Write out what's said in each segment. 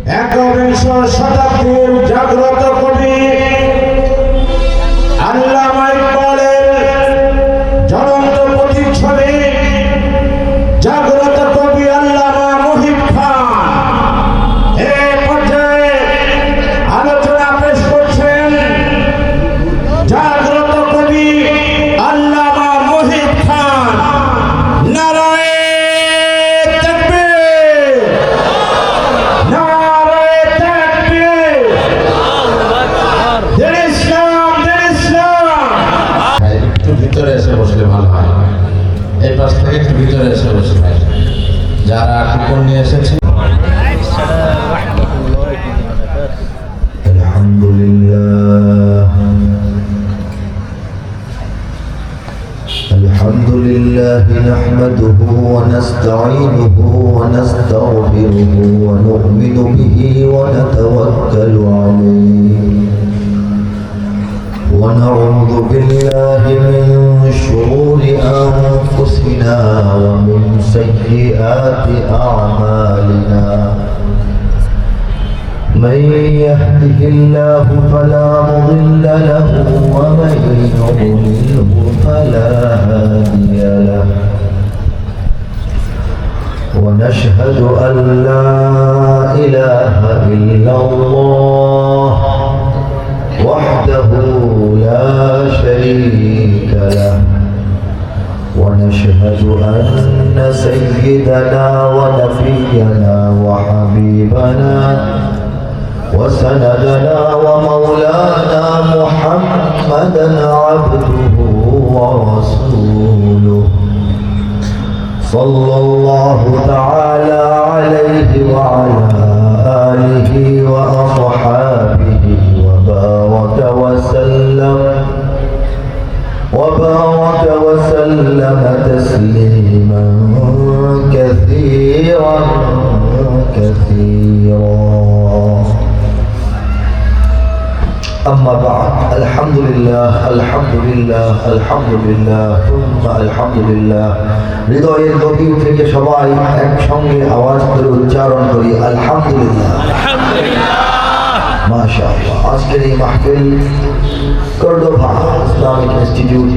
একবিংশ শতাব্দীর জাগ্রত কবি আল্লামা ইকবালের জ্বলন্ত প্রতিচ্ছবি জাগ্রত কবি আল্লামা মুহিব খান এই পর্যায়ে আলোচনা পেশ করছেন জাগ্রত কবি আল্লামা মুহিব খান। নারায়ে তাকবীর, নারায়ে তাকবীর, দিন ইসলাম, দিন ইসলাম। একটু ভিতরে এসে বসলে ভালো হয়, এই পাশ থেকে একটু ভিতরে এসে বসলে যারা কুপন নিয়ে এসেছে। الحمد لله نحمده ونستعينه ونستغفره ونؤمن به ونتوكل عليه ونعوذ بالله من شرور أنفسنا ومن سيئات أعمالنا من يهده الله فلا مضل له ومن يضلله فلا هادي له ونشهد أن لا إله إلا الله وحده لا شريك له ونشهد أن سيدنا ونبينا وحبيبنا وسندنا ومولانا محمدا عبده ورسوله صلى الله تعالى عليه وعلى آله وأصحابه وبارك وسلم تسليما كثيرا أما بعد الحمد لله الحمد لله الحمد لله ثم الحمد لله হৃদয়ের গভীর থেকে সবাই একসঙ্গে আওয়াজ করে উচ্চারণ করি আলহামদুলিল্লাহ আলহামদুলিল্লাহ মাশাআল্লাহ। আজকের এই মাহফিল কর্দোভা ইসলামিক ইনস্টিটিউট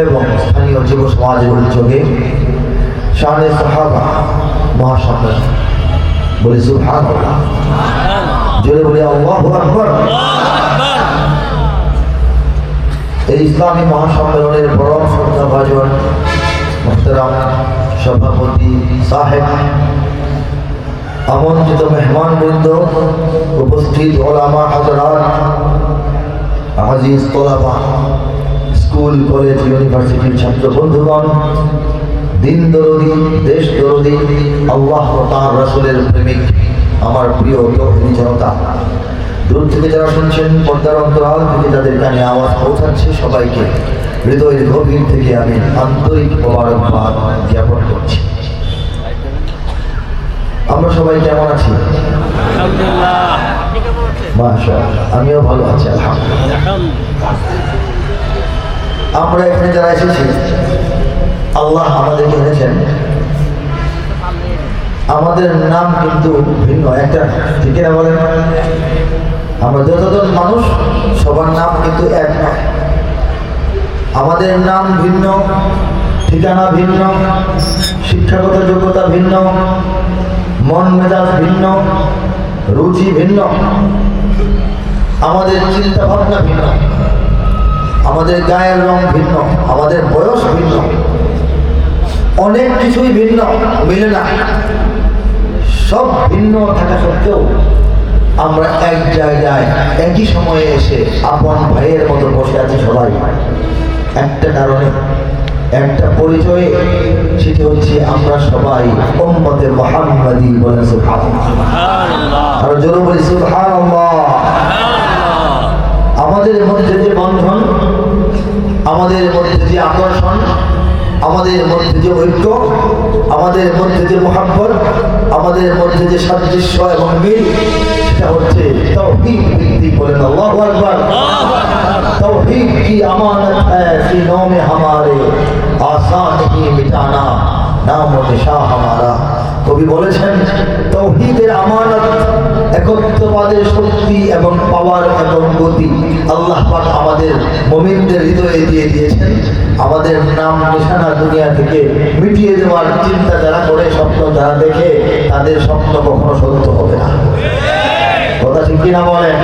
এবং স্থানীয় যুব সমাজের উদ্যোগে শানে সাহাবা মহাসম্মেলন, বলি সুবহানাল্লাহ, জোরে বলি আল্লাহু আকবার। এই ইসলামী মহাসম্মেলনের পরম শ্রদ্ধাভাজন মুহতারাম সভাপতি সাহেব, আমন্ত্রিত মেহমানবৃন্দ, উপস্থিত ওলামা হযরত, আজিজ তোলাবা, স্কুল কলেজ ইউনিভার্সিটির ছাত্র বন্ধুগণ, দিন দরদি, দেশ দরদি, আল্লাহ ও তার রাসূলের প্রেমিক আমার প্রিয় তৌহিদি জনতা, দূর থেকে যারা শুনছেন, পর্দার অন্তরাল থেকে যাদের কানে আওয়াজ পৌঁছাচ্ছে, সবাইকে হৃদয়ের গভীর থেকে আমি আন্তরিক মোবারকবাদ জ্ঞাপন করছি। আমরা সবাই কেমন আছি? আলহামদুলিল্লাহ। মাশাআল্লাহ, আমিও ভালো আছি আলহামদুলিল্লাহ। আমরা এখানে যারা এসেছি, আল্লাহ আমাদেরকে এনেছেন, আমাদের নাম কিন্তু ভিন্ন একটা, ঠিক না বলেন? আমরা যতজন মানুষ সবার নাম কিন্তু এক নয়, আমাদের নাম ভিন্ন, ঠিকানা ভিন্ন, শিক্ষাগত যোগ্যতা ভিন্ন, মন মেজাজ ভিন্ন, রুচি ভিন্ন, আমাদের চিন্তা ভাবনা ভিন্ন, আমাদের গায়ের রং ভিন্ন, আমাদের বয়স ভিন্ন, অনেক কিছুই ভিন্ন, মিলে না। সব ভিন্ন থাকা সত্ত্বেও আমরা এক জায়গায় একই সময়ে এসে আপন ভাইয়ের মতো বসে আছি সবাই, একটা কারণে, একটা পরিচয়ে, সেটি হচ্ছে আমরা সবাই উম্মতে মুহাম্মাদি। বলেন সুবহানাল্লাহ, আর জোরে বলি সুবহানাল্লাহ। আমাদের মধ্যে যে বন্ধন, আমাদের মধ্যে যে আকর্ষণ, আমাদের মধ্যে যে ঐক্য, আমাদের মধ্যে যে মুহাব্বত, আমাদের মধ্যে যে সাদৃশ্য এবং মিল, সেটা হচ্ছে তাওহীদ ভিত্তিক। বলেন আল্লাহু আকবার। तौहीद की अमानत है सीनों में हमारे, आसान ही मिटाना नाम व निशा हमारा। কবি বলেছেন তৌহিদের আমানত, উৎপাদের শক্তি এবং পাওয়ার এবং গতি আল্লাহ পাক আমাদের মুমিনদের হৃদয়ে দিয়ে দিয়েছেন। আমাদের নাম নিশানা দুনিয়া থেকে মিটিয়ে দেওয়ার চিন্তা যারা করে, স্বপ্ন যারা দেখে, তাদের স্বপ্ন কখনো সত্য হবে না। কথা ঠিক কিনা বলেন?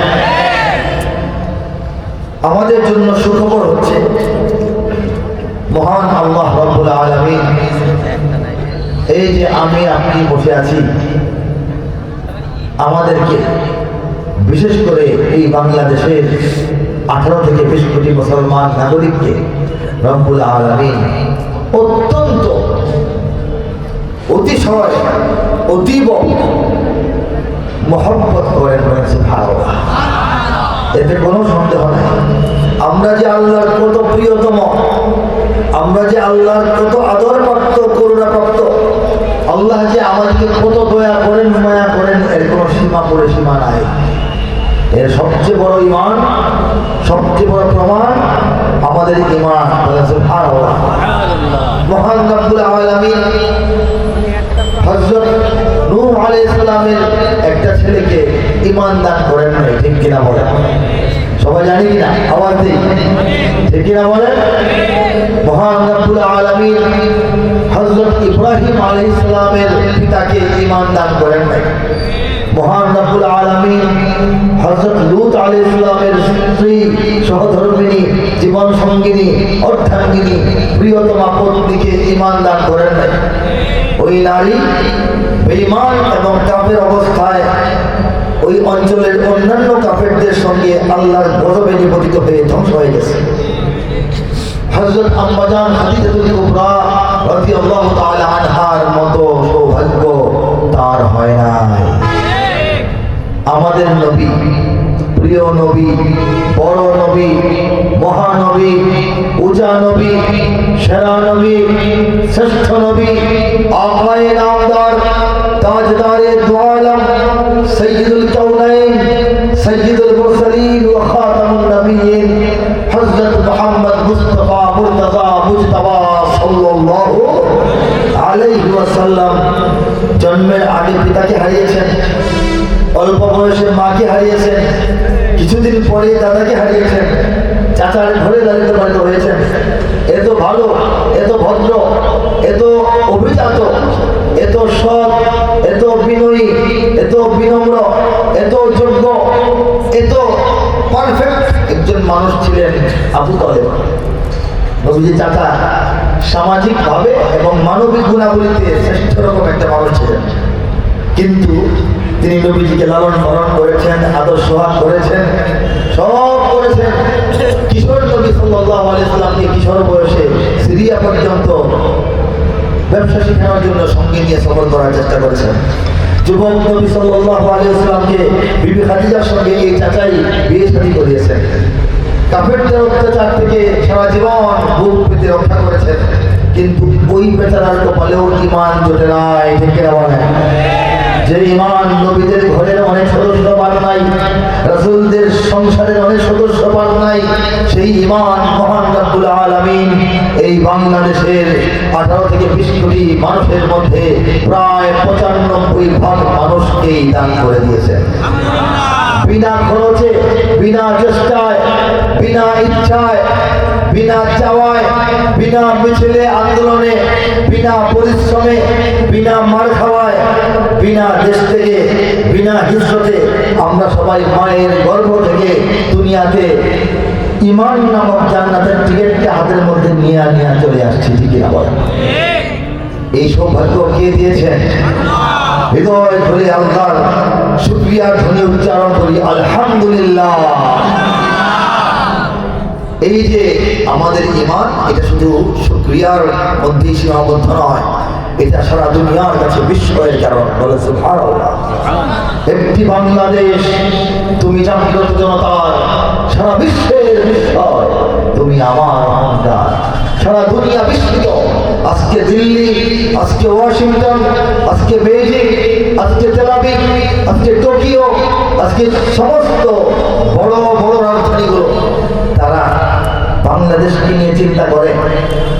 আমাদের জন্য সুখবর হচ্ছে মহান আল্লাহ রাব্বুল আলামিন এই যে আমি আপনি বসে আছি, আমাদেরকে বিশেষ করে এই বাংলাদেশের 18 থেকে 20 কোটি মুসলমান নাগরিককে রব্বুল আলামিন অত্যন্ত অতিশয় অতীব মহব্বত করেন। সুবহানাল্লাহ, এতে কোনো সন্দেহ নাই। আমরা যে আল্লাহর কত প্রিয়তম, আমরা যে আল্লাহর কত আদরপ্রাপ্ত, করুণাপ্রাপ্ত, আল্লাহ যে আমাদেরকে কত দয়া করেন, মায়া করেন, এর কোনো সীমা পরিসীমা নাই। এর সবচেয়ে বড় ঈমান, সবচেয়ে বড় প্রমাণ আমাদের ঈমান। সুবহানাল্লাহ, মহান রব্বুল আলামিন হযরত নূহ আলাইহিস সালামের একটা ছেলেকে ঈমান দান করেন নাই, ঠিক কিনা বলেন? সবাই জানি কিনা? আওয়াজ দিই, ঠিক কিনা বলেন? মহান রব্বুল আলামিন হযরত ইব্রাহিম আলাইহিস সালামের পিতাকে ঈমান দান করেন নাই। মহান রব্বুল আলামিন হযরত লূত আলাইহিস সালামের স্ত্রী, সহধর্মিণী, জীবন সঙ্গিনী, অর্ধাঙ্গিনী, প্রিয়তমা পত্নীকে ঈমান দান করেন নাই। ওই নারী বেঈমান এবং কাফের অবস্থায় ওই অঞ্চলের অন্যান্য কাফেরদের সঙ্গে আল্লাহর গজবে নিপতিত হয়ে ধ্বংস হয়ে গেছে। হযরত আম্মাজান খাদিজাতুল কুবরা রাদিয়াল্লাহু তাআলা আনহার মতো সৌভাগ্য তার হয় নাই। আমাদের নবী, প্রিয় নবী, বড় নবী, মহানবী, উজা নবী, সেরা নবী, শ্রেষ্ঠ নবী, আকায়ে নামদার, তাজদারে দু আলম, সৈয়দুল কাউনাইন, সৈয়দুল মুরসালিন ওয়া খাতামুন নবিয়্যিন হযরত মুহাম্মদ মুস্তাফা মুর্তজা মুজতবা সাল্লাল্লাহু আলাইহি ওয়াসাল্লাম জন্মের আগে পিতাকে হারিয়েছেন, অল্প বয়সে মাকে হারিয়েছেন, কিছুদিন পরে দাদাকে হারিয়েছেন, চাচার ঘরে দাঁড়িয়ে পালিত হয়েছেন। এত ভালো, এত ভদ্র, এত অভিজাত, এত সৎ, এত বিনয়ী, এত বিনম্র, এত যোগ্য, এত পারফেক্ট একজন মানুষ ছিলেন আবু তালেব। নবীজি চাচা সামাজিকভাবে এবং মানবিক গুণাবলীতে শ্রেষ্ঠ রকম একটা মানুষ ছিলেন, কিন্তু তিনি নবীজিকে লালন পালন করেছেন, আদর সোহাগ করেছেন, সব করেছেন। কিশোর নবী সাল্লাল্লাহু আলাইহি সাল্লামকে কিশোর বয়সে সিরিয়া পর্যন্ত ব্যবসা শেখানোর জন্য সঙ্গে নিয়ে সফর করার চেষ্টা করেছেন। যুবক নবী সাল্লাল্লাহু আলাইহি সাল্লামকে বিবি খাদিজার সঙ্গে এই চাচাই বিয়ে শাদী করিয়েছেন। কাফেরদের অত্যাচার থেকে সারা জীবন বুক পেতে রক্ষা করেছেন, কিন্তু ওই বেচারার কপালেও ঈমান জোটে নাই, ঠিক কিনা বলেন? যে ঈমান নবীদের ঘরের অনেক সদস্য পান নাই, রাসূলদের সংসারের অনেক সদস্য পান নাই, সেই ঈমান মহান রব্বুল আলামিন এই বাংলাদেশের 18 থেকে 20 কোটি মানুষের মধ্যে প্রায় 95% মানুষকেই দান করে দিয়েছেন। বিনা খরচে, বিনা চেষ্টায়, বিনা ইচ্ছায়, বিনা চাওয়ায়, বিনা মিছিলে আন্দোলনে, বিনা পরিশ্রমে, বিনা মার খাওয়ায়, বিনা দেশ থেকে, বিনা হিজরতে আমরা সবাই মায়ের গর্ভ থেকে দুনিয়াতে ঈমান নামক জান্নাতের টিকিটটা হাতের মধ্যে নিয়ে চলে আসছি, ঠিক না বলেন? এই সৌভাগ্য কে দিয়েছেন? হৃদয় ধরে আল্লাহর শুকরিয়া ধ্বনি উচ্চারণ করি, আলহামদুলিল্লাহ। এই যে আমাদের ঈমান, এটা শুধু শুকরিয়ার মধ্যেই সীমাবদ্ধ নয়, এটা সারা দুনিয়ার কাছে বিস্ময়ের কারণ। বলে সুবহানাল্লাহ। একটি বাংলাদেশ, তুমি জাগ্রত জনতার, সারা বিশ্বের বিস্ময়, তুমি আমার অহংকার। সারা দুনিয়া বিস্মিত। আজকে দিল্লি, আজকে ওয়াশিংটন, আজকে বেইজিং, আজকে তেল আবিব, আজকে টোকিও, আজকে সমস্ত বড় বড় রাজধানীগুলো তারা বাংলাদেশকে নিয়ে চিন্তা করে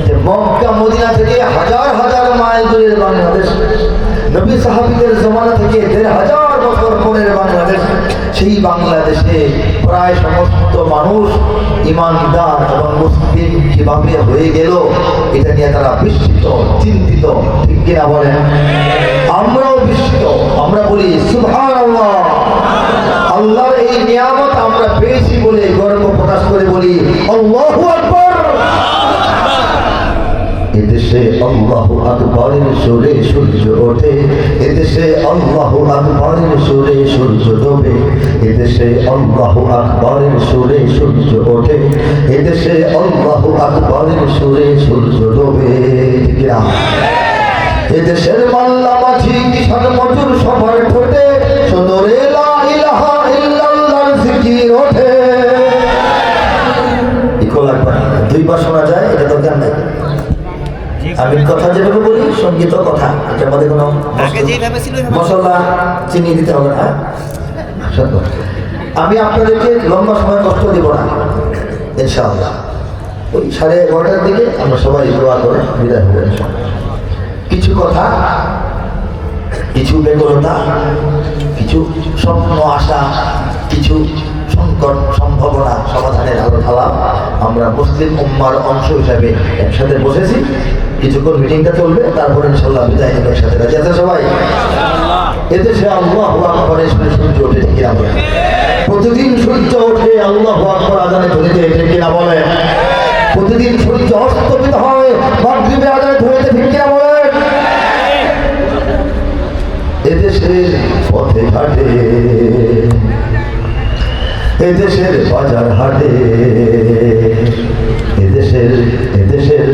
যে মক্কা মদিনা থেকে হাজার হাজার মাইল দূরের বাংলাদেশ, নবী সাহাবীদের জমানা থেকে 1500 বছর পরের বাংলাদেশ, সেই বাংলাদেশে প্রায় সমস্ত মানুষ ইমানদার এবং মুসলিম কিভাবে হয়ে গেল এটা নিয়ে তারা বিস্মিত, চিন্তিত, ঠিক কিনা বলেন? আমরাও বিস্মিত। আমরা বলি সুবহানাল্লাহ, আল্লাহর এই নিয়ামত আমরা পেয়েছি বলে গর্ব প্রকাশ করে বলি আল্লাহু আকবার। এদেশে আল্লাহু আকবরের সুরে সূর্য ওঠে, এদেশে আল্লাহু আকবরের সুরে সূর্য ডোবে, এদেশে আল্লাহু আকবরের সুরে সূর্য ওঠে, এদেশে আল্লাহু আকবরের সুরে সূর্য ডোবে। ঠিক না? এদেশের মাল্লা মাঝি কিষান মজুর সবার ঠোঁটে সদরে লা ইলাহা ইল্লাল্লাহর জিকির ওঠে। ইকো লাগবে না, দুইবার শোনা যায়, এটা দরকার নাই। আমি কথা যেভাবে বলি সঙ্গীত কথা, এটার মধ্যে কোনো মশলা চিনি দিতে হবে না। আমি আপনাদেরকে লম্বা সময় কষ্ট দেব না ইনশাআল্লাহ। ওই 11:30টার দিকে আমরা সবাই দোয়া করে বিদায় হবো ইনশাআল্লাহ। কিছু কথা, কিছু বেগরতা, কিছু স্বপ্ন আশা, কিছু সংকট সম্ভাবনা সমাধানের আলোচনা আমরা মুসলিম উম্মার অংশ হিসাবে একসাথে বসেছি। কিছুক্ষণ মিটিংটা চলবে, তারপরে ইনশাআল্লাহ বিদায় নেবে একসাথে। রাজি আছেন সবাই? এদেশে আল্লাহু আকবরের সূর্য ওঠে, ঠিক কিনা বলেন? প্রতিদিন সূর্য ওঠে আল্লাহু আকবর আজানে ধ্বনিতে, ঠিক কিনা বলেন? প্রতিদিন সূর্য অস্তমিত হয় মাগরিবের আজানে ধ্বনিতে, ঠিক কিনা বলেন? এদেশের পথে ঘাটে, এদেশের বাজার হাটে, এদেশের এদেশের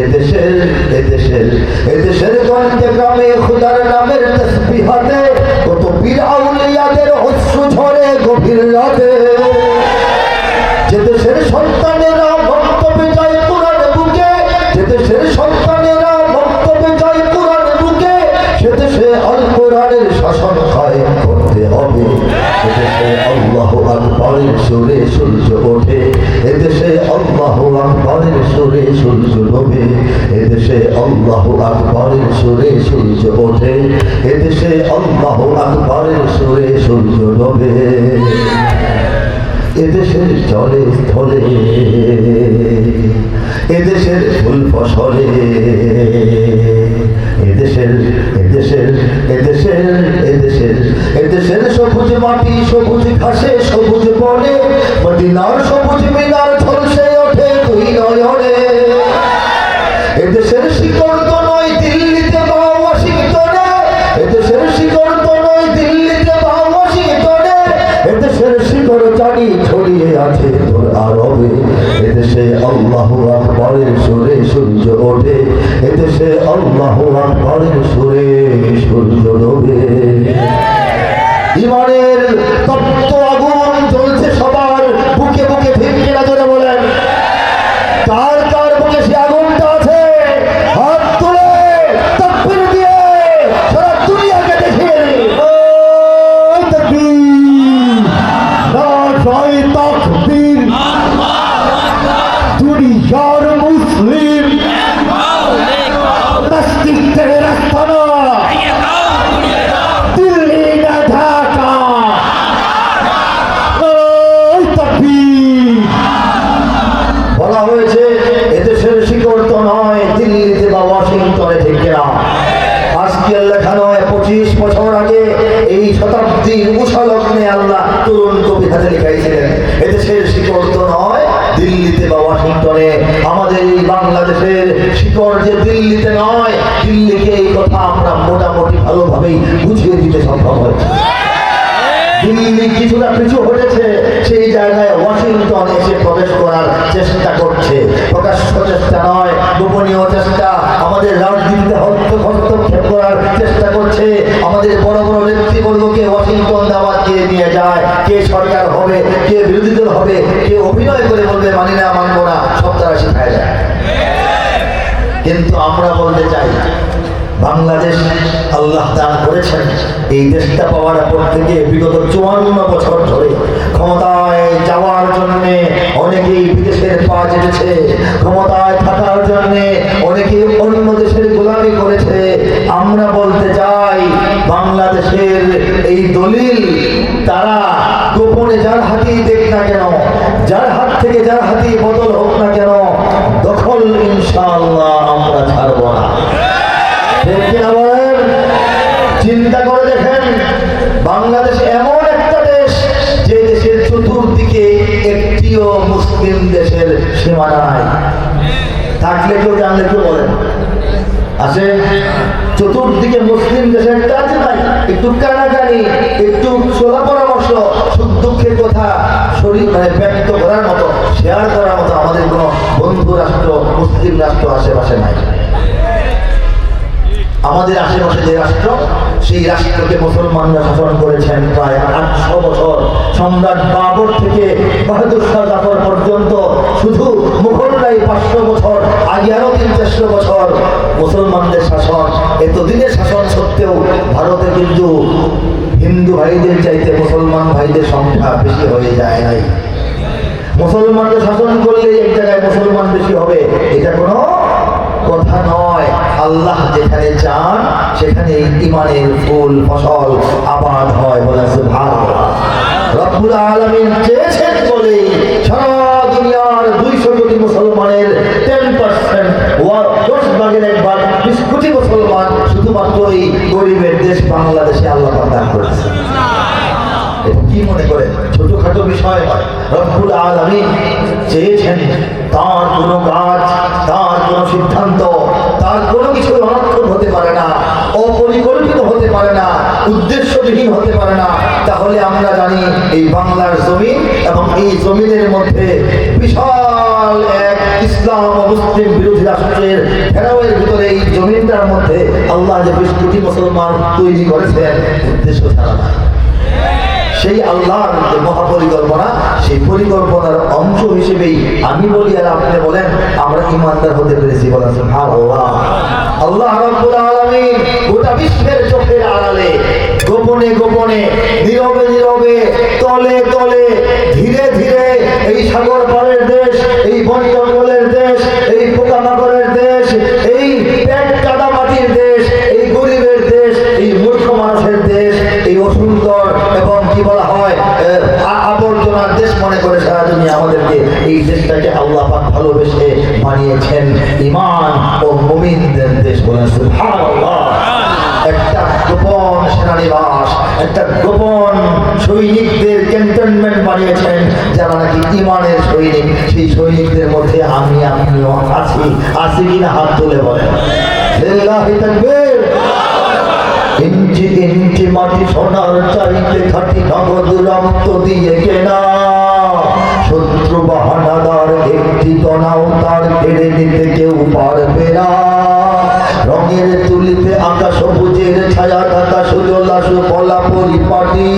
এদেশের এদেশের এদেশের গঞ্জে গ্রামে খোদার নামের তাসবিহাতে কত পীর আউলিয়াদের অশ্রু ঝরে গভীর রাতে। যে দেশের সন্তানেরা বক্তব্যে যায় কোরআন বুকে, যে দেশের সন্তানেরা বক্তব্যে যায় কোরআন বুকে, সে দেশে আল কোরআনের শাসন কায়েম করতে হবে। এদেশে আল্লাহু আকবরের সুরে সূর্য ওঠে, এদেশে আল্লাহু আকবরের সুরে সূর্য ডোবে, এদেশে আল্লাহু আকবরের সুরে সূর্য ওঠে, এদেশে আল্লাহু আকবরের সুরে সূর্য ডোবে। এদেশের জলে স্থলে, এদেশের ফুল ফসলে, এদেশের এদেশের এদেশের এদেশের এদেশের সবুজ মাটি, সবুজ ঘাসে, সবুজ বনে, মদিনার সবুজ মিনার ঝলসে ওঠে দুই নয়নে। এদেশের শিকড় তো নয় দিল্লিতে বা ওয়াশিংটনে, এদেশের শিকড় তো নয় দিল্লিতে বা ওয়াশিংটনে, এদেশের শিকড় জানি ছড়িয়ে আছে তোর আরবে। এদেশে আল্লাহু আকবরের সুরে সূর্য ওঠে, এদেশে আল্লাহু আকবরের সুরে সূর্য ডোবে। ইমানের তপ্ত আগুন জ্বলছে সবার বুকে বুকে, ঠিক কিনা জোরে বলেন? কার কার বুকে সে আগুনটা আছে? হাত তুলে তাকবীর দিয়ে সারা দুনিয়াকে দেখিয়ে দিন। ওই তাকবীর, নারায়ে তাকবীর, দুনিয়ার মুসলিম নাস্তিকদের রাস্তানা, দিল্লি না ঢাকা। ওই তাকবীর। বলা হয়েছে এদেশের শিকড় তো নয় দিল্লিতে বা ওয়াশিংটনে, ঠিক কিনা? আজকে লেখা নয়, 25 বছর আগে এই শতাব্দীর উষালগ্নে আল্লাহ তরুণ কবি হাতে লিখাইছিলেন, এদেশের শিকড় তো নয় দিল্লিতে বা ওয়াশিংটনে। আমাদের এই বাংলাদেশের শিকড় যে দিল্লিতে নয়, দিল্লিকে এই কথা আমরা মোটামুটি ভালোভাবেই বুঝিয়ে দিতে সক্ষম হয়েছে। দিল্লি কিছুটা পিছু হটেছে, সেই জায়গায় ওয়াশিংটন এসে প্রবেশ করার চেষ্টা করছে। প্রকাশ্য চেষ্টা নয়, গোপনীয় চেষ্টা। আমাদের রাজনীতিতে হস্তক্ষেপ করার চেষ্টা করছে। আমাদের বড় বড় ব্যক্তিবর্গকে ওয়াশিংটন দাওয়াত দিয়ে নিয়ে যায়। কে সরকার হবে, কে বিরোধী দল হবে, কে অভিনয় করে বলবে মানি না, মানবো না, সব তারা শিখায় যায়। কিন্তু আমরা বলতে চাই, বাংলাদেশ আল্লাহ দান করেছেন। এই দেশটা পাওয়ার পর থেকে বিগত 54 বছর ধরে ক্ষমতায় যাওয়ার জন্য অনেকেই বিদেশের পা চেটেছে, ক্ষমতায় থাকার জন্য অনেকেই অন্য দেশের গোলামি করেছে। আমরা বলতে চাই, বাংলাদেশের এই দলিল তারা গোপনে যার হাতেই দেখ না কেন, যার হাত থেকে যার হাতেই বদল হোক না কেন, দখল ইনশাআল্লাহ আমরা ছাড়ব না। ঠিক কিনা বলেন? চিন্তা করে দেখেন, বাংলাদেশ এমন একটা দেশ যে দেশের চতুর্দিকে একটিও মুসলিম দেশের সীমানা নাই। থাকলে কেউ জানলে কেউ বলেন আছে? চতুর্দিকে মুসলিম দেশের কাজ নাই, একটু কানাকানি, একটু সোলা পরামর্শ, সুখ দুঃখের কথা শরীর ব্যক্ত করার মতো, শেয়ার করার মতো আমাদের কোনো বন্ধু রাষ্ট্র, মুসলিম রাষ্ট্র আশেপাশে নাই। আমাদের আশেপাশে যে রাষ্ট্র, সেই রাষ্ট্রকে মুসলমানরা শাসন করেছেন প্রায় 800 বছর। সম্রাট বাবর থেকে বাহাদুর শাহ জাফর পর্যন্ত, শুধু মুঘলরাই 500 বছর, আগে আরো 300-400 বছর মুসলমানদের শাসন। এতদিনের শাসন সত্ত্বেও ভারতে কিন্তু হিন্দু ভাইদের চাইতে মুসলমান ভাইদের সংখ্যা বেশি হয়ে যায় নাই। মুসলমানদের শাসন করলে এক জায়গায় মুসলমান বেশি হবে, এটা কোনো কথা নয়। আল্লাহ যেখানে চান সেখানে ইমানের ফুল ফসল আবাদ হয়। বলে সুবহানাল্লাহ। রব্বুল আলামিন চেয়েছেন বলে সারা দুনিয়ার 200 কোটি মুসলমানের 10%, 10 ভাগের 1 ভাগ 20 কোটি মুসলমান শুধুমাত্র এই গরিবের দেশ বাংলাদেশে আল্লাহ দান করেছে। কি মনে করে ছোটখাটো বিষয় হয়? রব্বুল আলামিন চেয়েছেন তার কোনো কাজ, তার কোনো সিদ্ধান্ত, তার কোনো কিছু অনর্থক হতে পারে না, অপরিকল্পিত হতে পারে না, উদ্দেশ্যবিহীন হতে পারে না। তাহলে আমরা জানি এই বাংলার জমিন এবং এই জমিনের মধ্যে বিশাল এক ইসলাম ও মুসলিম বিরোধী রাষ্ট্রের ঘেরাওয়ের ভিতরে এই জমিনটার মধ্যে আল্লাহ যে 20 কোটি মুসলমান তৈরি করেছেন উদ্দেশ্য ছাড়া না। সেই আল্লাহর যে মহাপরিকল্পনা, সেই পরিকল্পনার অংশ হিসেবেই আমি বলি আর আপনি বলেন আমরা ইমানদার হতে পেরেছি। বলেন সুবহানাল্লাহ। আল্লাহ রাব্বুল আলামিন গোটা বিশ্বের চোখের আড়ালে, গোপনে গোপনে, নীরবে নীরবে, তলে তলে, ধীরে ধীরে এই সাগর পাড়ের দেশ, এই বন জঙ্গলের দেশ, এই পোকামাকড়ের দেশ, এই পেট কাদা মাটির দেশ, এই গরিবের দেশ, এই মূর্খ মানুষের দেশ, এই অসুন্দর এবং কি বলা হয় আবর্জনার দেশ মনে করে সারা দুনিয়া আমাদেরকে এই দেশটাকে আল্লাহ পাক ভালোবেসে বানিয়েছেন ঈমান ও মুমিনদের দেশ। বলেন সুবহানাল্লাহ। একটা গোপন সেনানিবাস, একটা গোপন সৈনিকদের ক্যান্টনমেন্ট বানিয়েছেন যারা নাকি ঈমানের সৈনিক। সেই সৈনিকদের মধ্যে আমি আপনিও আছি। আছি কিনা হাত তুলে বলেন লিল্লাহি তাকবীর। ইঞ্চি ইঞ্চি মাটি সোনার চাইতে খাঁটি নগদ রক্ত দিয়ে কেনা, শত্রু বাহানাদার একটি কণাও তার কেড়ে নিতে কেউ পারবে না। রঙের তুলিতে আঁকা সবুজের ছায়া ঢাকা সুজলা সুফলা পরিপাটি,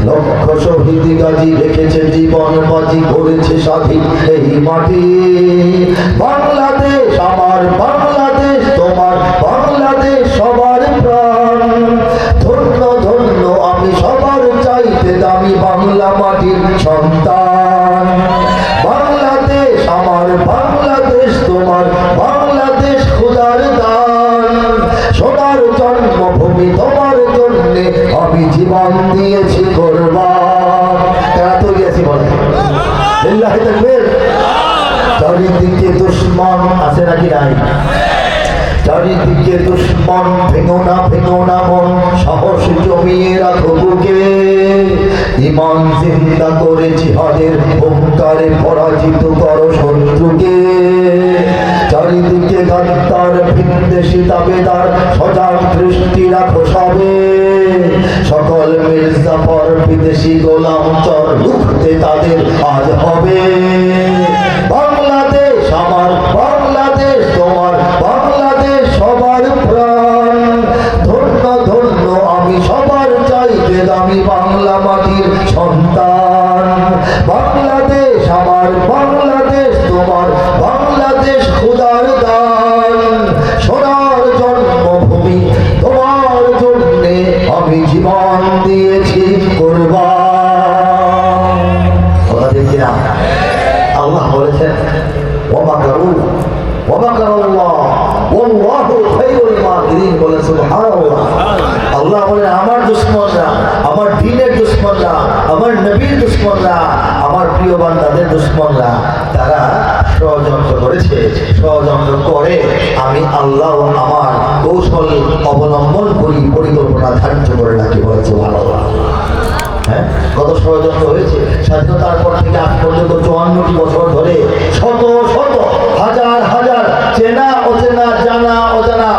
লক্ষ শহীদ গাজী রেখেছে জীবন বাজি, করেছে স্বাধীন এই মাটি। বাংলাদেশ আমার, বাংলাদেশ তোমার, বাংলাদেশ সবার প্রাণ। ধন্য ধন্য আমি সবার চাইতে দামি বাংলা মাটির সন্তান। বাংলাদেশ আমার, বাংলাদেশ তোমার, বাংলাদেশ খোদার দান। সোনার জন্মভূমি তোমার জন্যে আমি জীবন দিয়েছি কোরবান। কেন তো গিয়েছি বলে লিল্লাহি তাকবীর। চারিদিকে দুশ্মন আছে নাকি নাই? চারিদিকে দুশ্মন, ভেঙো না মন, সাহস জমিয়ে রাখো বুকে। ঈমান জিন্দা করে জিহাদের হুঙ্কারে পরাজিত করো শত্রুকে। চারিদিকে গাদ্দার ভিনদেশী দাবেদার, সজাগ দৃষ্টি রাখো সবে। সকল মির্জাফর বিদেশি গোলাম চর রুখতে তাদের আজ হবে। বাংলাদেশ আমার, বাংলাদেশ তোমার, বাংলাদেশ সবার প্রাণ। ধন্য ধন্য আমি সবার চাইতে দামি বাংলা মাটির সন্তান। বাংলাদেশ আমার, বাংলাদেশ তোমার, বাংলাদেশ খোদার দান। সোনার জন্মভূমি তোমার জন্যে আমি জীবন দিয়েছি কোরবান। কথা ঠিক কিনা? আল্লাহ বলেছেন ওয়ামাকারু ওয়ামাকারাল্লাহ ওয়াল্লাহু খায়রুল মাকিরিন। বলেন সুবহানাল্লাহ। আল্লাহ বলেন আমার দুশমনরা, আমার দ্বীনের দুশমনরা, আমার নবীর দুশ্মনরা, আমার প্রিয় বান্দাদের দুশ্মনরা, তারা ষড়যন্ত্র করেছে, ষড়যন্ত্র করে আমি আল্লাহ আমার কৌশল অবলম্বন করি, পরিকল্পনা ধার্য করে রাখি। বলেছে ভালো। হ্যাঁ, কত ষড়যন্ত্র হয়েছে স্বাধীনতার পর থেকে আজ পর্যন্ত 54টি বছর ধরে শত শত হাজার হাজার চেনা অচেনা, জানা অজানা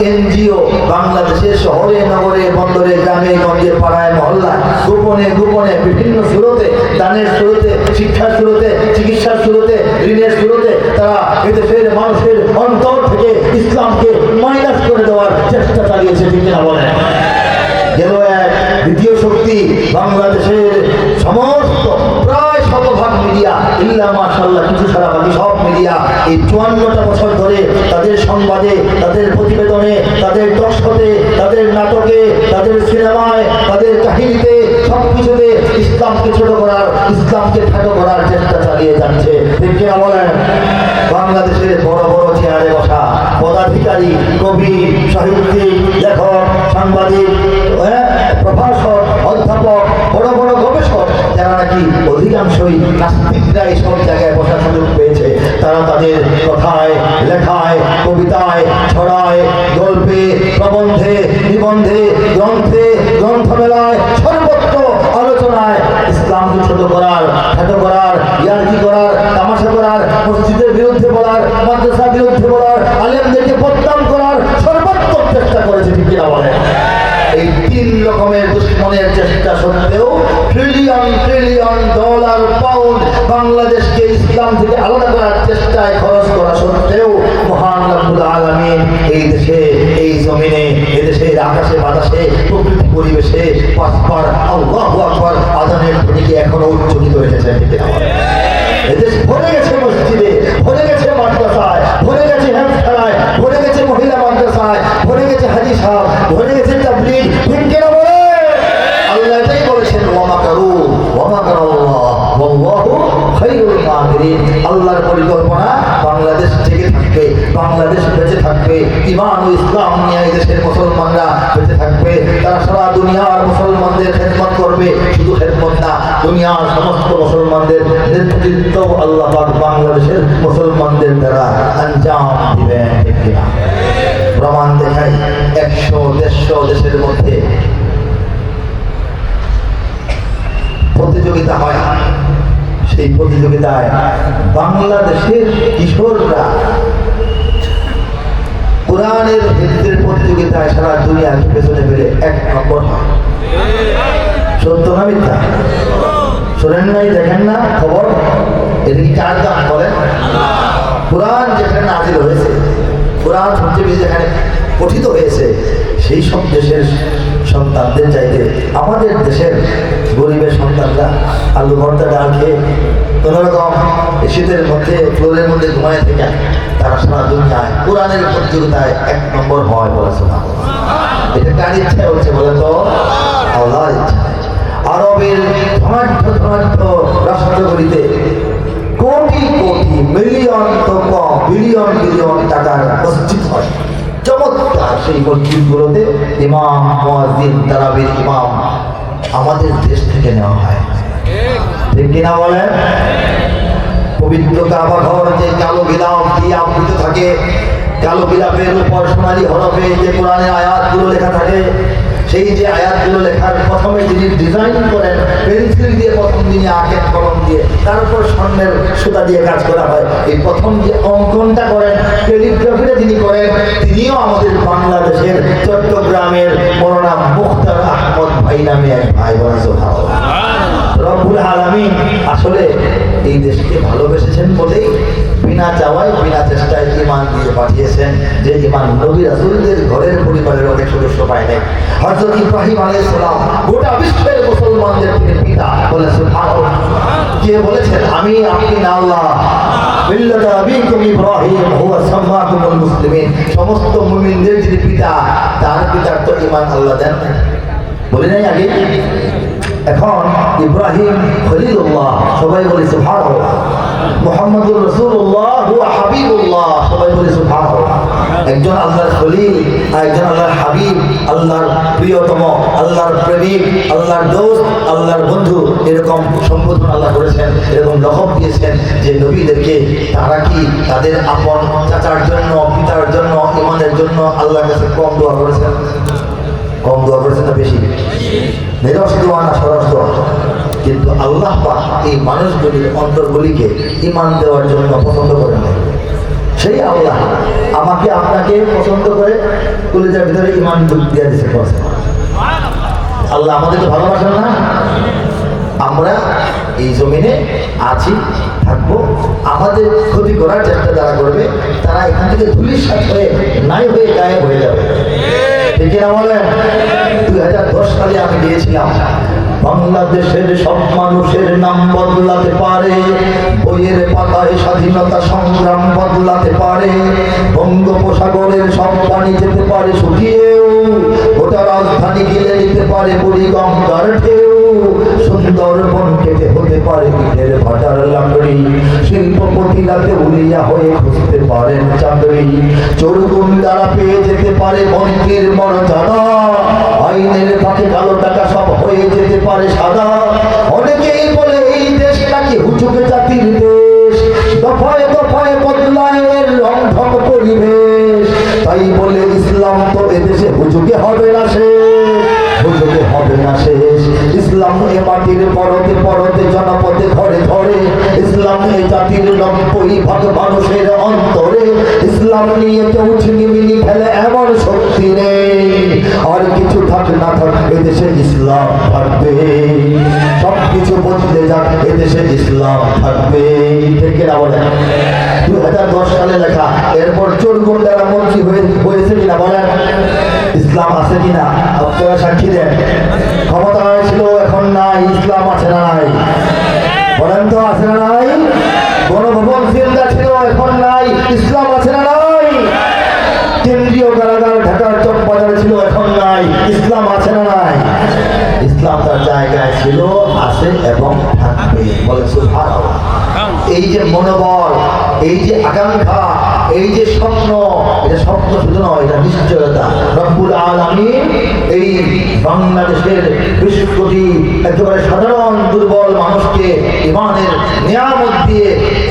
এনজিও বাংলাদেশের শহরে নগরে বন্দরে গ্রামে গঞ্জে পাড়ায় মহল্লায় গোপনে গোপনে বিভিন্ন শুরুতে, দানের শুরুতে, শিক্ষার শুরুতে, চিকিৎসার শুরুতে, ঋণের শুরুতে তারা এদেশের মানুষের অন্তর থেকে ইসলামকে মাইনাস করে দেওয়ার চেষ্টা চালিয়েছে। ঠিক না বলেন? গেল এক দ্বিতীয় শক্তি বাংলাদেশের সমস্ত প্রায় শতভাগ মিডিয়া, ইল্লা মাশাআল্লাহ কিছু ছাড়া বাকি সব মিডিয়া এই 54টা বছর ধরে তাদের সংবাদে, তাদের প্রতিবেদনে, তাদের টকশোতে, তাদের নাটকে, তাদের সিনেমায়, তাদের কাহিনীতে, সব কিছুতে ইসলামকে ছোট করার, ইসলামকে খাটো করার চেষ্টা চালিয়ে যাচ্ছে। ঠিক কিনা বলেন? বাংলাদেশের বড় বড় চেয়ারে বসা পদাধিকারী, কবি, সাহিত্যিক, লেখক, সাংবাদিক, প্রভাষক, অধ্যাপক, বড় বড় গবেষক, যারা নাকি অধিকাংশই নাস্তিকরা এইসব জায়গায় বসার সুযোগ পেয়েছে, তারা তাদের কথায়, লেখায়, কবিতায়, ছড়ায়, গল্পে, প্রবন্ধে, নিবন্ধে, গ্রন্থে, গ্রন্থমেলায়, সর্বত্র আলোচনায় ইসলামকে ছোট করার, খাটো করার, ইয়ার্কি করার, তামাশা করার, মসজিদের বিরুদ্ধে বলার, মাদ্রাসার বিরুদ্ধে বলার, আলেমদেরকে বদনাম করার সর্বাত্মক চেষ্টা করেছে। ঠিক কিনা বলে? এই 3 রকমের দুশ্মনের চেষ্টা সত্ত্বেও ট্রিলিয়ন ট্রিলিয়ন ডলার পাউন্ড বাংলাদেশকে ইসলাম থেকে আলাদা করার চেষ্টায় খরচ করা সত্ত্বেও মহান রব্বুল আলামিন এই দেশে, এই জমিনে, এই দেশের আকাশে বাতাসে, প্রকৃতি পরিবেশে 5 বার আল্লাহু আকবার আযানের ধ্বনিকে এখনো উচ্চারিত রেখেছে। ঠিক কিনা বলে? এদেশ ভরে গেছে মসজিদে, ভরে গেছে মাদ্রাসায়, ভরে গেছে হেফজখানায়, ভরে গেছে মহিলা মাদ্রাসায়, ভরে গেছে হাজি সাহেব, ভরে গেছে তাবলীগ। ঠিক কিনা বলে? আল্লাহ এটাই বলেছেন, ওয়া মাকারু ওয়া মাকারাল্লাহ ওয়াল্লাহু খায়রুল মাকিরিন। আল্লাহর পরিকল্পনা বাংলাদেশ জেগে থাকবে, বাংলাদেশ বেঁচে থাকবে, ঈমান ও ইসলাম নিয়ে এই দেশের মুসলমানরা বেঁচে থাকবে। তারা সারা দুনিয়ার মুসলমানদের খেদমত করবে, শুধু খেদমত না, দুনিয়ার সমস্ত মুসলমানদের নেতৃত্ব আল্লাহ পাক বাংলাদেশের মুসলমানদের দ্বারা আঞ্জাম দিবেন। ঠিক কিনা? প্রমাণ দেখাই, 100-150 দেশের মধ্যে প্রতিযোগিতা হয়। সেই প্রতিযোগিতায় বাংলাদেশের কিশোররা কোরআনের হিফজের প্রতিযোগিতায় সারা দুনিয়াকে পেছনে ফেলে 1 নম্বর হয়। সত্য না মিথ্যা? শোনেন নাই, দেখেন না খবর? এটা কি কার দাম বলেন? কোরআন যেখানে নাজিল হয়েছে, কোরআন সবচেয়ে বেশি যেখানে পঠিত হয়েছে, সেই সব দেশের সন্তানদের চাইতে আমাদের দেশের গরিবের সন্তানরা আলু ভর্তা ডাল খেয়ে কোনোরকম শীতের মধ্যে ফ্লোরের মধ্যে ঘুমায় থেকে তারা সারা দুনিয়ায় কোরআনের প্রতিযোগিতায় 1 নম্বর হয়। বলেছে না? এটা কার ইচ্ছায় হচ্ছে বলে তো? আল্লাহর ইচ্ছায়। আরবের ধনাঢ্য ধনাঢ্য রাষ্ট্রগুলিতে কোটি কোটি, মিলিয়ন তো কম, বিলিয়ন বিলিয়ন টাকার মসজিদ হয়। চমৎকার সেই মসজিদগুলোতে ইমাম, মুয়াজ্জিন, তারাবির ইমাম আমাদের দেশ থেকে নেওয়া হয়। ঠিক কিনা বলেন? পবিত্র কাবা ঘর যে কালো গিলাফ দিয়ে আবৃত থাকে, কালো গিলাফের উপর সোনালী হরফে যে কোরআনের আয়াতগুলো লেখা থাকে, সেই যে আয়াতগুলো লেখার প্রথমে যিনি ডিজাইন করেন, পেন্সিল দিয়ে প্রথম যিনি আঁকেন কলম দিয়ে, তারপর স্বর্ণের সুতা দিয়ে কাজ করা হয়, এই প্রথম যে অঙ্কনটা করেন, ক্যালিগ্রাফিটা যিনি করেন, তিনিও আমাদের বাংলাদেশের চট্টগ্রামের মৌলানা মুখতার আহমদ ভাই নামে এক ভাই। রব্বুল আলামিন আসলে এই দেশকে ভালোবেসেছেন বলেই বিনা চাওয়ায়, বিনা চেষ্টায় ঈমান দিয়ে পাঠিয়েছেন, যে ঈমান নবী রাসূলদের ঘরের পরিবারের অনেক সদস্য পায় নাই। হযরত ইব্রাহিম আলাইহিস সালাম গোটা বিশ্বের মুসলমানদের তিনি পিতা বলে সুবহানাল্লাহ। কে বলেছেন? আমি, আপনি না, আল্লাহ। মিল্লাতা আবিকুম ইব্রাহিম হুয়া সাম্মাকুমুল মুসলিমিন। সমস্ত মুমিনদের যিনি পিতা, তার পিতার তো ঈমান আল্লাহ দেন না, বলে নাই আগে? এখন ইব্রাহিম খলিলুল্লাহ, সবাই বলে সুবহানাল্লাহ। মুহাম্মদুর রাসূলুল্লাহ হুয়া হাবিবুল্লাহ, সবাই বলে সুবহানাল্লাহ। একজন আল্লাহর খলিল আর একজন আল্লাহর হাবিব, আল্লাহর প্রিয়তম, আল্লাহর প্রেমিক, আল্লাহর দোস্ত, আল্লাহর বন্ধু, এরকম সম্বোধন আল্লাহ করেছেন, এরকম লকব দিয়েছেন যে নবীদেরকে। তারা কি তাদের আপন চাচার জন্য, পিতার জন্য, ইমানের জন্য আল্লাহর কাছে কম দোয়া করেছেন? কম দোয়া করেছেন না বেশি? নিরস দোয়া না সরস দোয়া? কিন্তু আল্লাহ পাক এই মানুষগুলির অন্তরগুলিকে ঈমান দেওয়ার জন্য পছন্দ করেন না। সেই আল্লাহ আমাকে আপনাকে পছন্দ করে কলিজার ভিতরে ঈমান দিয়ে দিতে পারছে। আল্লাহ আমাদেরকে ভালোবাসেন না? আমরা এই জমিনে আছি, থাকবো, আমাদের ক্ষতি করার চেষ্টা যারা করবে তারা এখান থেকে ধুলিস্যাৎ হয়ে নাই হয়ে গায়েব হয়ে যাবে। ঠিক না বলেন? 2010 সালে আমি গিয়েছিলাম। বাংলাদেশের সব মানুষের নাম বদলাতে পারে, বইয়ের পাতায় স্বাধীনতা সংগ্রাম বদলাতে পারে, বঙ্গোপসাগরের সব পানি যেতে পারে শুকিয়েও, গোটা রাজধানী গিলে নিতে পারে বুড়িগঙ্গার ঢেউ, সুন্দরবন কেটে হতে পারে ইটের ভাটার লাকড়ি, শিল্পপতিরাতে উলিয়া হয়ে খুঁজতে পারেন চাকরি, চোরগুন্ডারা পেয়ে যেতে পারে মন্ত্রীর মর্যাদা, আইনের ফাঁকে কালো টাকা সব হয়ে যেতে পারে সাদা। অনেকেই বলে এই দেশ নাকি হুজুগে জাতির দেশ, দফায় দফায় বদলায় এর রংঢং পরিবেশ, তাই বলে ইসলাম তো এদেশে হুজুগে হবে না শেষ, হুজুগে হবে না শেষ। ইসলাম এ মাটির পরতে পরতে জনপদে ঘরে ঘরে, ইসলাম এ জাতির 90% মানুষের অন্তরে, ইসলাম নিয়ে কেউ ছিনিমিনি ফেলে এমন শক্তি নেই, আর কিছু থাক না থাক এদেশে ইসলাম থাকবে, সব কিছু বদলে যাক এদেশে ইসলাম থাকবে। ঠিক না বলেন? 2010 সালে লেখা। এরপর চোরগুন্ডারা মন্ত্রী হয়েছে কিনা বলেন? ইসলাম আছে কিনা আপনারা সাক্ষী দেন। ক্ষমতা ছিল, এখন নাই, ইসলাম আছে না নাই? বলেন তো, আছে না নাই? গণভবন জিন্দা ছিল, এখন নাই, ইসলাম আছে না নাই? কেন্দ্রীয় কারাগার ঢাকার চকবাজারে ছিল, এখন নাই, ইসলাম আছে না নাই? ইসলাম তার জায়গায় ছিল, আছে এবং থাকবে। বলে সুবহানাল্লাহ। এই যে মনোবল, এই যে আকাঙ্ক্ষা, এই যে স্বপ্ন, এটা স্বপ্ন শুধু নয়, এটা নিশ্চয়তা। রব্বুল আলামিন এই বাংলাদেশের 20 কোটি একেবারে সাধারণ দুর্বল মানুষকে ঈমানের নিয়ামত দিয়ে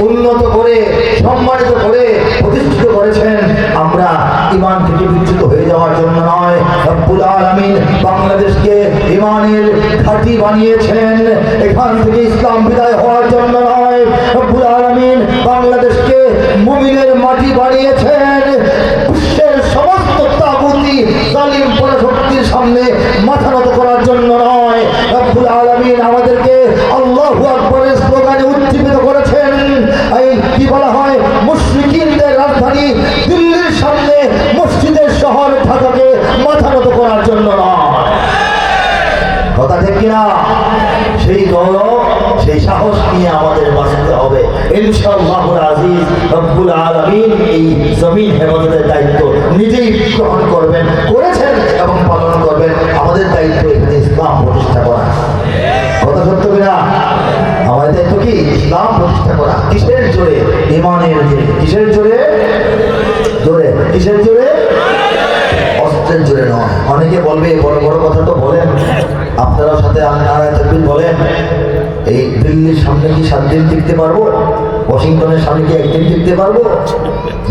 উন্নত করে, সম্মানিত করে, প্রতিষ্ঠিত করেছেন। আমরা ঈমান থেকে বিচ্যুত হয়ে যাওয়ার জন্য নয়, রব্বুল আলামিন বাংলাদেশকে ঈমানের ঘাঁটি বানিয়েছেন। এখান থেকে ইসলাম বিদায় হওয়ার জন্য নয়, রব্বুল আলামিন বাংলাদেশকে মুমিনের মাটি বানিয়েছেন। বিশ্বের সমস্ত তাগুতি জালিম পরাশক্তির সামনে মাথা নত করার জন্য নয়, রব্বুল আলামিন আমাদেরকে আল্লাহু আকবরের স্লোগানে উজ্জীবিত করেছেন। এই কি বলা হয়, মুশরিকিনদের রাজধানী দিল্লির সামনে মসজিদের শহর ঢাকাকে মাথা নত করার জন্য নয়। কথা ঠিক কিনা? সেই গৌরব, সেই সাহস নিয়ে আমাদের বাঁচতে হবে ইনশাআল্লাহুল আজিজ। রব্বুল আলামিন এই জমিন হেফাজতের দায়িত্ব নিজেই গ্রহণ করবেন, করেছেন এবং পালন করবেন। আমাদের দায়িত্ব এখানে ইসলাম প্রতিষ্ঠা করা। কথা সত্য কিনা? আমাদের দায়িত্ব কি? ইসলাম প্রতিষ্ঠা করা। কিসের জোরে? ঈমানের জোরে। কিসের জোরে? জোরে। কিসের জোরে? অস্ত্রের জোরে নয়। অনেকে বলবে বড় বড় কথা তো বলেন, আপনারাও সাথে নারায়ে তাকবীর বলেন। এই দিল্লির সামনে কি 7 দিন টিকতে পারবো? ওয়াশিংটনের সামনে কি 1 দিন টিকতে পারবো?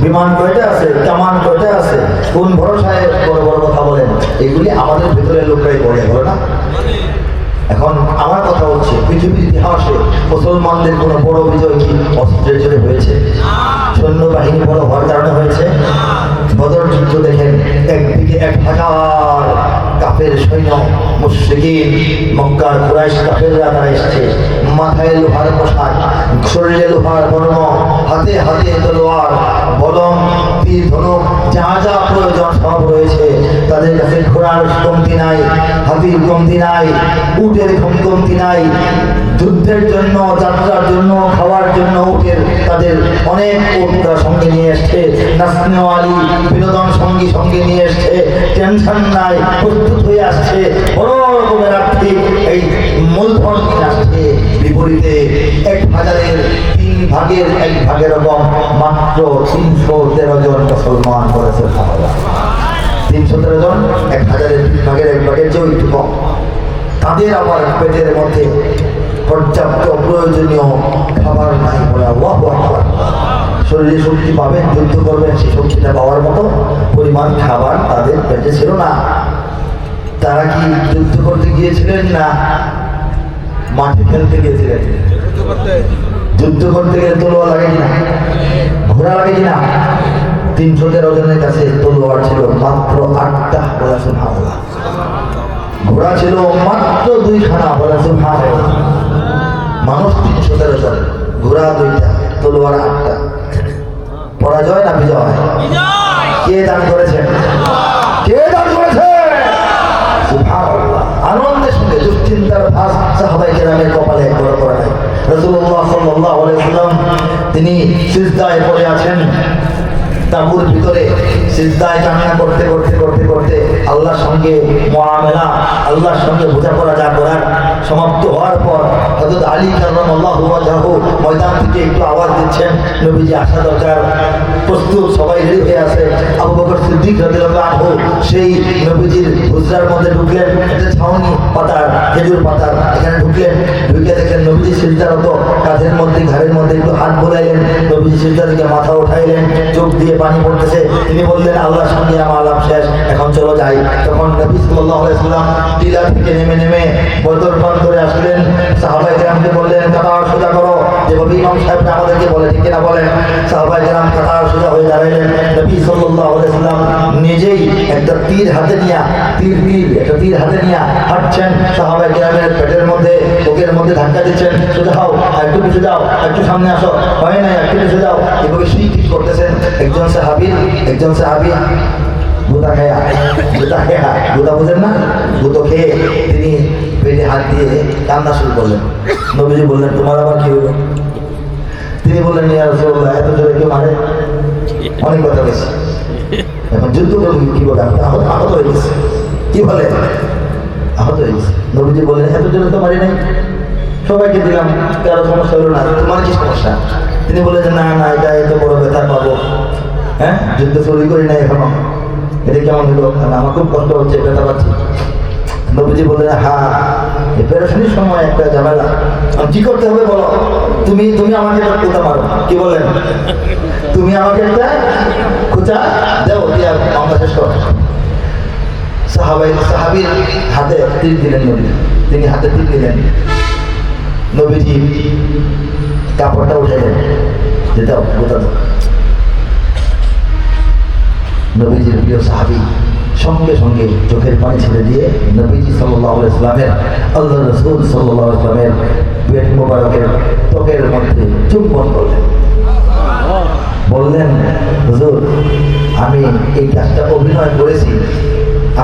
বিমান কয়টা আছে? কামান কয়টা আছে? কোন ভরসায় বড় বড় কথা বলেন? এগুলি আমাদের ভেতরের লোকরাই বলে, বলে না? এখন আমার কথা হচ্ছে, পৃথিবীর ইতিহাসে মুসলমানদের কোনো বড় বিজয় কি অস্ত্রের জোরে হয়েছে? সৈন্যবাহিনী বড় হওয়ার কারণে হয়েছে? বদর যুদ্ধ দেখেন, একদিকে 1000 কাফের সৈন্য, মুশরিকিন, মক্কার কুরাইশ কাফেররা তারা এসেছে, মাথায় লোহার পোশাক, শরীরে লোহার বর্ম, হাতে হাতে তলোয়ার, বলম, তীর, ধনুক, যা যা প্রয়োজন সব রয়েছে তাদের কাছে। ঘোড়ার কমতি নাই, হাতির কমতি নাই, উটের কমতি নাই। যুদ্ধের জন্য, যাত্রার জন্য, খাওয়ার জন্য উটের তাদের অনেক উটরা সঙ্গে নিয়ে এসছে, নাচনেওয়ালি বিনোদন সঙ্গী সঙ্গে নিয়ে এসছে, টেনশন নাই, প্রস্তুত হয়ে আসছে। বড় রকমের আর্থিক এই মূলধন নিয়ে আসছে, বিপরীতে 1000-এর 3 ভাগের 1 ভাগের রকম মাত্র 313 জন মুসলমান করেছে। 313 জন 1000-এর 3 ভাগের 1 ভাগের চেয়ে একটু কম। তাদের আবার পেটের মধ্যে পর্যাপ্ত প্রয়োজনীয় খাবার নাই বলে আল্লাহু আকবার। শরীরে শক্তি পাবেন, যুদ্ধ করবেন, সেই শক্তিটা পাওয়ার মতো পরিমাণ খাবার তাদের পেটে ছিল না। তারা কি যুদ্ধ করতে গিয়েছিলেন না মাঠে খেলতে গিয়েছিলেন? যুদ্ধ করতে গেলে তলোয়ার লাগে কিনা, ঘোড়া লাগে কিনা? 313 জনের কাছে তলোয়ার ছিল মাত্র 8টা, বলা সুবহানাল্লাহ। ঘোড়া ছিল মাত্র 2খানা, বলা সুবহানাল্লাহ। মানুষ 313 জন, ঘোড়া 2টা, তলোয়ার 8টা। পরাজয় না বিজয়? কে দান করেছেন? কে দান করেছে? সুবহানাল্লাহ। আনন্দের সঙ্গে দুশ্চিন্তার ভাস সাহাবায়ে কেরামের কপালে একবার পড়ে নাই। রাসূলুল্লাহ সাল্লাল্লাহু আলাইহি ওয়াসাল্লাম তিনি সিজদায় পড়ে আছেন, তাঁবুর ভিতরে সিজদায় কান্না করতে করতে করতে করতে আল্লাহর সঙ্গে মুআমালা, আল্লাহর সঙ্গে বোঝাপড়া যা করার সমাপ্ত হওয়ার পর হযরত আলী কাররামাল্লাহু ওয়াজহাহু ময়দান থেকে একটু আওয়াজ দিচ্ছেন, নবীজি আসা দরকার, প্রস্তুত, সবাই রেডি হয়ে আছে। আবু বকর সিদ্দিক রাদিয়াল্লাহু আনহু সেই নবীজির হুজরার মধ্যে ঢুকলেন, একটা ছাউনি পাতার, খেজুর পাতার, এখানে ঢুকলেন। ঢুকে দেখলেন নবীজি সিজদারত, কাঁধের মধ্যে ঘাড়ের মধ্যে একটু হাত বোলাইলেন, নবীজি সিজদা থেকে মাথা উঠাইলেন, চোখ দিয়ে পানি পড়তেছে। তিনি বললেন, আল্লাহর সঙ্গে আমার আলাপ শেষ, এখন চলো যাই। তখন নবী সাল্লাল্লাহু আলাইহি ওয়াসাল্লাম টিলা থেকে নেমে বদর পার করে আসলেন। সাহাবায়ে কেরামকে বললেন, কাতার সোজা করো, যেভাবে ইমাম সাহেবরা আমাদেরকে বলে, ঠিক কিনা বলেন? সাহাবায়ে কেরাম কাতার সোজা হয়ে দাঁড়ালেন। নবী সাল্লাল্লাহু আলাইহি ওয়াসাল্লাম নিজেই একটা তীর হাতে নিয়ে হাঁটছেন, সাহাবায়ে কেরামের পেটের মধ্যে, বুকের মধ্যে ধাক্কা দিচ্ছেন, সোজা হও, একটু পিছু যাও, একটু সামনে আসো, হয় না, একটু পিছু যাও, এভাবে ঠিক করতেছেন। একজন সাহাবী গুদা বুঝেন না, গুতো খেয়ে তিনি পেটে হাত দিয়ে কান্না শুরু করলেন। নবীজি বললেন, তোমার আবার কি হলো? তিনি বললেন, ইয়া রাসূলুল্লাহ, এত জোরে কেউ মারে? অনেক কথা বলেছি, এখন যুদ্ধ করবো কি বলে, আহত হয়ে গেছে। কি বলে? আহত হয়ে গেছে। নবীজি বললেন, এত জোরে তো মারি নাই, সবাইকে দিলাম, কারো সমস্যা হলো না, তোমার কি সমস্যা? তিনি বলেছেন, না না, এটা এত বড় ব্যথা পাবো, হ্যাঁ, যুদ্ধ শুরু করি নাই এখনো, এটা কেমন হলো? আমার খুব কষ্ট হচ্ছে, ব্যথা পাচ্ছি। নবীজি বললেন, হ্যাঁ, এই পেরেশানির সময় একটা ঝামেলা, কি করতে হবে বলো? তুমি আমাকে একটা খোঁচা মারো। কি বলেন? তুমি আমাকে একটা খোঁচা দেও, দিয়া মামলা শেষ করো। সাহাবীর হাতে তীর দিলেন নবী, তিনি হাতে তীর দিলেন। নবীজি কাপড়টা উঠে দেন, যেটাও গোটা দাও। নবীজির প্রিয় সাহাবী সঙ্গে সঙ্গে চোখের পানি ছেড়ে দিয়ে নবীজি সাল্লাল্লাহু আলাইহি ওয়াসাল্লামের, আল্লাহ রাসূল সাল্লাল্লাহু আলাইহি ওয়াসাল্লামের পেট মোবারকের ত্বকের মধ্যে চুম্বন করলেন। বললেন, হুজুর, আমি এই কাজটা অভিনয় করেছি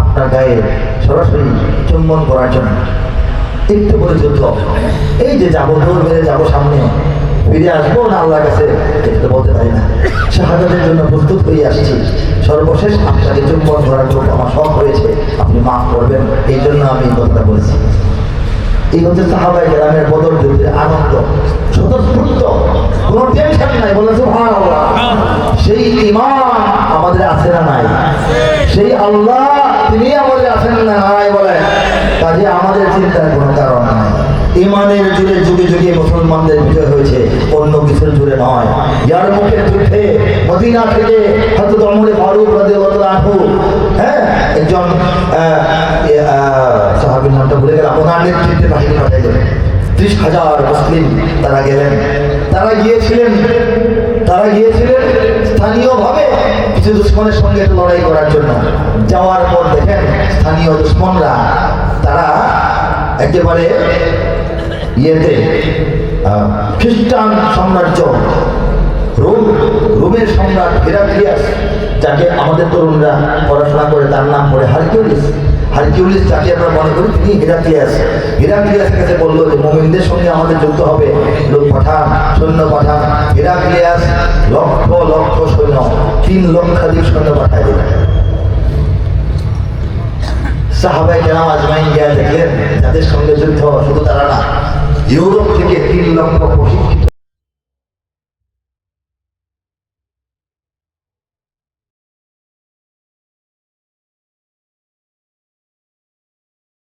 আপনার গায়ে সরাসরি চুম্বন করার জন্য। একটু করে যুদ্ধ, এই যে যাবো, দৌড় মেরে যাবো সামনে, ফিরে আসবো না আল্লাহর কাছে, এটা তো বলতে পারি না। শাহাদাতের জন্য প্রস্তুত হয়ে আসছি, সর্বশেষ আপনাকে চুম্বন করার জন্য আমার শখ হয়েছে, আপনি মাফ করবেন, এই জন্য আমি এই কথাটা বলছি। এই হচ্ছে সাহাবায়ে কেরামের বদর যুদ্ধের আনন্দ, স্বতঃস্ফূর্ত, কোনো টেনশন নাই। বলে সুবহানাল্লাহ। সেই ঈমান আমাদের আছে না নাই? সেই আল্লাহ, তিনি আমাদের আছেন না নাই? বলে কাজে আমাদের চিন্তার কোনো কারণ নাই। ঈমানের জুড়ে যুগে যুগে মুসলমানদের বিজয় হয়েছে, অন্য কিছুর জুড়ে নয়। ইয়ারমুকের যুদ্ধে মদিনা থেকে হযরত ওমর ফারুক রাদিয়াল্লাহু আনহু, একজন সাহাবীর নামটা ভুলে গেলাম, ওনার নেতৃত্বে বাহিনী পাঠাইলেন। 30,000 মুসলিম তারা গেলেন। তারা গিয়েছিলেন স্থানীয়ভাবে কিছু দুশ্মনের সঙ্গে একটু লড়াই করার জন্য। যাওয়ার পর দেখেন স্থানীয় দুশ্মনরা তারা একেবারে খ্রিস্টান সাম্রাজ্য, রোমের সম্রাট হেরাক্লিয়াস, যাকে আমাদের তরুণরা পড়াশোনা করে তার নাম পড়ে হারকিউলিস, যাকে আমরা মনে করি তিনি হেরাক্লিয়াসের কাছে বললো যে মুমিনদের সঙ্গে আমাদের যুদ্ধ হবে, লোক পাঠান, সৈন্য পাঠান। হেরাক্লিয়াস লক্ষ লক্ষ সৈন্য, 3 লক্ষাধিক সৈন্য পাঠায় দিলেন। সাহাবায়ে কেরাম আজমাইন গিয়ে দেখলেন যাদের সঙ্গে যুদ্ধ, শুধু তারা ইউরোপ থেকে 3 লক্ষ প্রশিক্ষণ